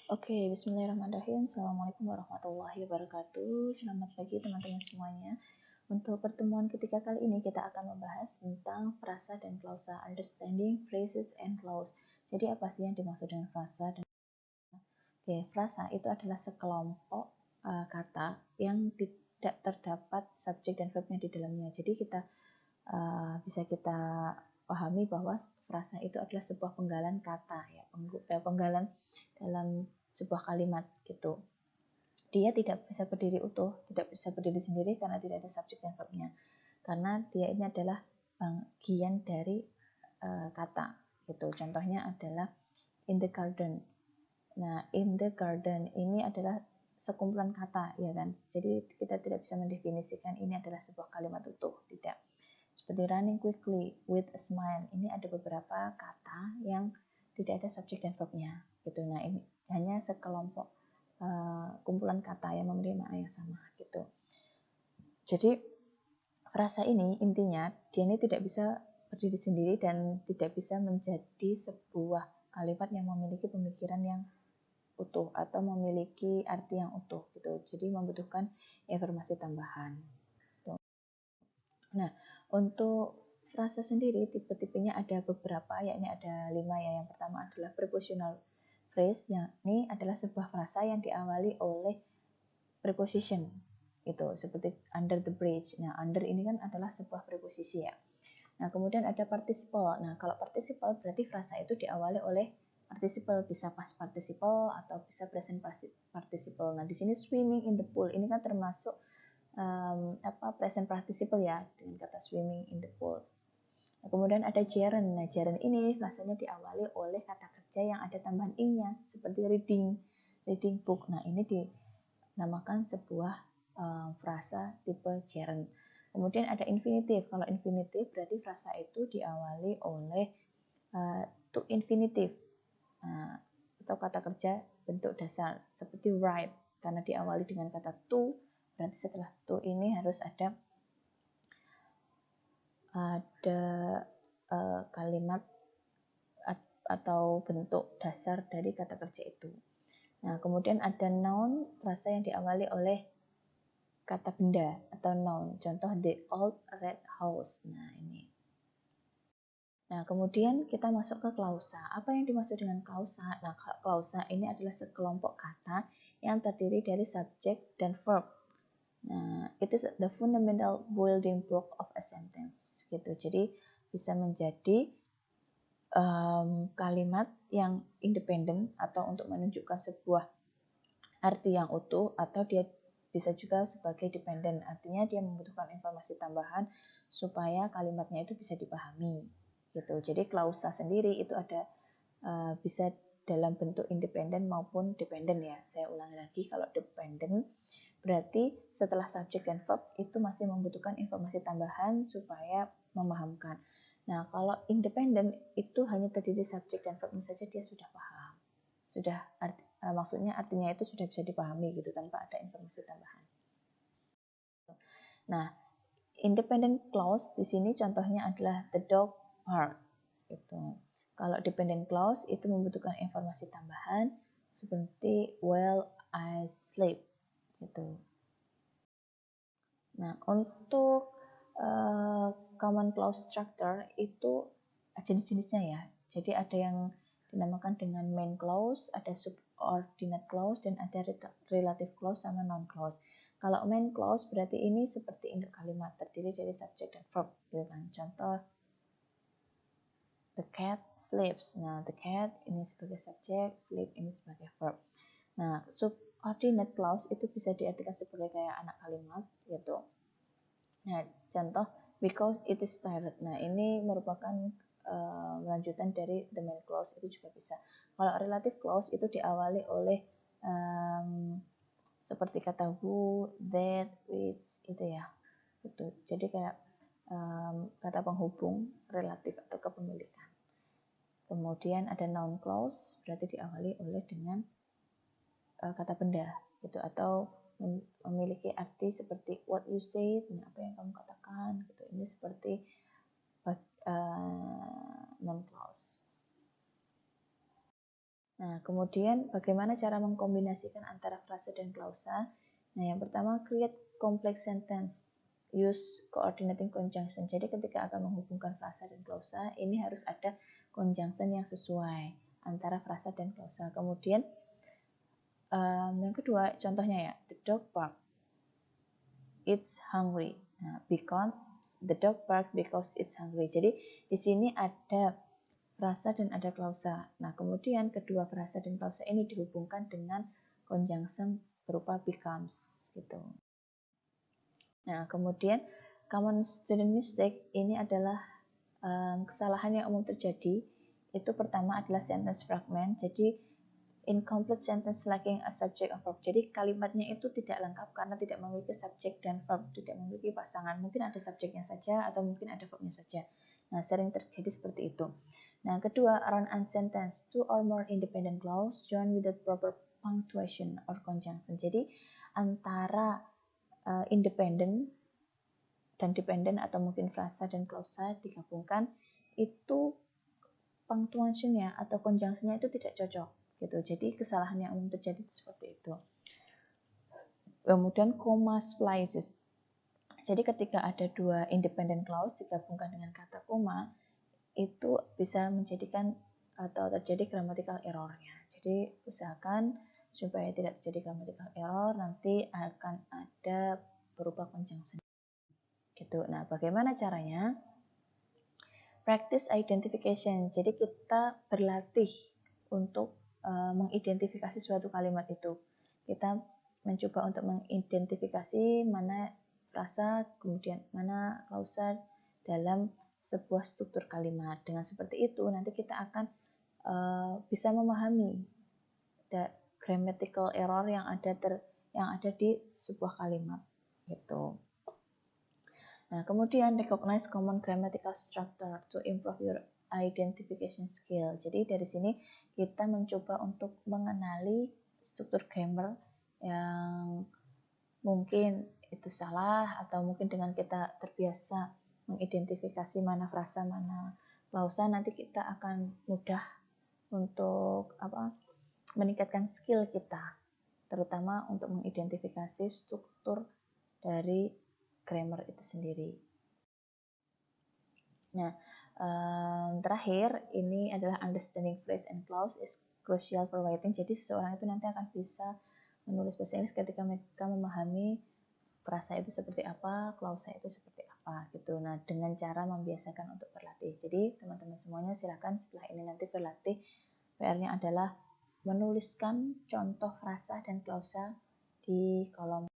Oke, bismillahirrahmanirrahim. Assalamualaikum warahmatullahi wabarakatuh. Selamat pagi teman-teman semuanya. Untuk pertemuan ketiga kali ini kita akan membahas tentang frasa dan klausa, understanding phrases and clause. Jadi apa sih yang dimaksud dengan frasa dan Oke, frasa itu adalah sekelompok kata yang tidak terdapat subjek dan verbnya di dalamnya. Jadi bisa kita pahami bahwa frasa itu adalah sebuah penggalan kata, ya, penggalan dalam sebuah kalimat gitu. Dia tidak bisa berdiri utuh, tidak bisa berdiri sendiri karena tidak ada subjek dan verbnya. Karena dia ini adalah bagian dari kata gitu. Contohnya adalah in the garden. Nah, in the garden ini adalah sekumpulan kata, ya kan? Jadi kita tidak bisa mendefinisikan ini adalah sebuah kalimat utuh, tidak. Seperti running quickly with a smile. Ini ada beberapa kata yang tidak ada subjek dan verbnya, gitu. Nah, ini hanya sekelompok kumpulan kata yang memiliki makna yang sama, gitu. Jadi frasa ini intinya dia ini tidak bisa berdiri sendiri dan tidak bisa menjadi sebuah kalimat yang memiliki pemikiran yang utuh atau memiliki arti yang utuh gitu. Jadi membutuhkan informasi tambahan. Nah, untuk frasa sendiri tipe-tipenya ada beberapa, yakni ada 5 ya. Yang pertama adalah prepositional phrase, yang ini adalah sebuah frasa yang diawali oleh preposition. Itu seperti under the bridge. Nah, under ini kan adalah sebuah preposisi ya. Nah, kemudian ada participle. Nah, kalau participle berarti frasa itu diawali oleh participle, bisa past participle atau bisa present participle. Nah, di sini swimming in the pool ini kan termasuk present participle ya, dengan kata swimming in the pool. Nah, kemudian ada gerund. Nah, gerund ini frasanya diawali oleh kata kerja yang ada tambahan ing-nya, seperti reading book. Nah, ini dinamakan sebuah frasa tipe gerund. Kemudian ada infinitive. Kalau infinitive berarti frasa itu diawali oleh to infinitive. Nah, atau kata kerja bentuk dasar seperti write, karena diawali dengan kata to, berarti setelah to ini harus ada kalimat atau bentuk dasar dari kata kerja itu. Nah, kemudian ada noun, frasa yang diawali oleh kata benda atau noun. Contoh the old red house. Nah, ini. Nah, kemudian kita masuk ke klausa. Apa yang dimaksud dengan klausa? Nah, klausa ini adalah sekelompok kata yang terdiri dari subjek dan verb. Nah, it is the fundamental building block of a sentence. Gitu. Jadi bisa menjadi kalimat yang independen atau untuk menunjukkan sebuah arti yang utuh, atau dia bisa juga sebagai dependen. Artinya dia membutuhkan informasi tambahan supaya kalimatnya itu bisa dipahami. Gitu. Jadi klausa sendiri itu ada bisa dalam bentuk independen maupun dependen ya. Saya ulangi lagi, kalau dependen berarti setelah subjek dan verb itu masih membutuhkan informasi tambahan supaya memahamkan. Nah, kalau independen itu hanya terdiri subjek dan verbnya saja dia sudah paham. Maksudnya artinya itu sudah bisa dipahami gitu tanpa ada informasi tambahan. Nah, independent clause di sini contohnya adalah the dog barked. Gitu. Kalau dependent clause itu membutuhkan informasi tambahan seperti while I sleep. Gitu. Nah, untuk common clause structure itu jenis-jenisnya ya. Jadi ada yang dinamakan dengan main clause, ada subordinate clause, dan ada relative clause sama non clause. Kalau main clause berarti ini seperti induk kalimat, terdiri dari subjek dan verb. Gitu kan. Contoh the cat sleeps. Nah, the cat ini sebagai subjek, sleep ini sebagai verb. Nah, subordinate clause itu bisa diartikan sebagai kayak anak kalimat gitu. Nah, contoh because it is tired. Nah, ini merupakan lanjutan dari the main clause, itu juga bisa. Kalau relative clause itu diawali oleh seperti kata who, that, which itu ya. Itu. Jadi kayak kata penghubung relatif atau kepemilikan. Kemudian ada noun clause, berarti diawali oleh dengan kata benda gitu, atau memiliki arti seperti what you say, apa yang kamu katakan gitu. Ini seperti noun clause. Nah, kemudian bagaimana cara mengkombinasikan antara frasa dan klausa? Nah, yang pertama, create complex sentence. Use coordinating conjunction. Jadi ketika akan menghubungkan frasa dan klausa, ini harus ada conjunction yang sesuai antara frasa dan klausa. Kemudian yang kedua, contohnya ya, the dog bark, it's hungry. Nah, because the dog bark because it's hungry. Jadi di sini ada frasa dan ada klausa. Nah, kemudian kedua frasa dan klausa ini dihubungkan dengan conjunction berupa becomes gitu. Nah, kemudian common student mistake ini adalah kesalahan yang umum terjadi. Itu pertama adalah sentence fragment. Jadi incomplete sentence lacking a subject or verb. Jadi kalimatnya itu tidak lengkap karena tidak memiliki subjek dan verb, tidak memiliki pasangan. Mungkin ada subjeknya saja atau mungkin ada verbnya saja. Nah, sering terjadi seperti itu. Nah, kedua, run-on sentence, two or more independent clause join with the proper punctuation or conjunction. Jadi antara independent dan dependent atau mungkin frasa dan klausa digabungkan, itu punctuation-nya atau conjunction-nya itu tidak cocok gitu. Jadi kesalahan yang umum terjadi seperti itu. Kemudian comma splices. Jadi ketika ada dua independent clause digabungkan dengan kata koma, itu bisa menjadikan atau terjadi grammatical error-nya. Jadi usahakan supaya tidak terjadi grammatical error, nanti akan ada berupa conjunction. Gitu. Nah, bagaimana caranya? Practice identification. Jadi kita berlatih untuk mengidentifikasi suatu kalimat itu. Kita mencoba untuk mengidentifikasi mana frasa, kemudian mana klausa dalam sebuah struktur kalimat. Dengan seperti itu nanti kita akan bisa memahami grammatical error yang ada di sebuah kalimat gitu. Nah, kemudian recognize common grammatical structure to improve your identification skill. Jadi dari sini kita mencoba untuk mengenali struktur grammar yang mungkin itu salah atau mungkin dengan kita terbiasa mengidentifikasi mana frasa, mana klausa, nanti kita akan mudah untuk meningkatkan skill kita, terutama untuk mengidentifikasi struktur dari grammar itu sendiri. Nah, terakhir ini adalah understanding phrase and clause is crucial for writing. Jadi seseorang itu nanti akan bisa menulis bahasa Inggris ketika mereka memahami frasa itu seperti apa, klausa itu seperti apa gitu. Nah, dengan cara membiasakan untuk berlatih. Jadi teman-teman semuanya silakan setelah ini nanti berlatih. PR-nya adalah menuliskan contoh frasa dan klausa di kolom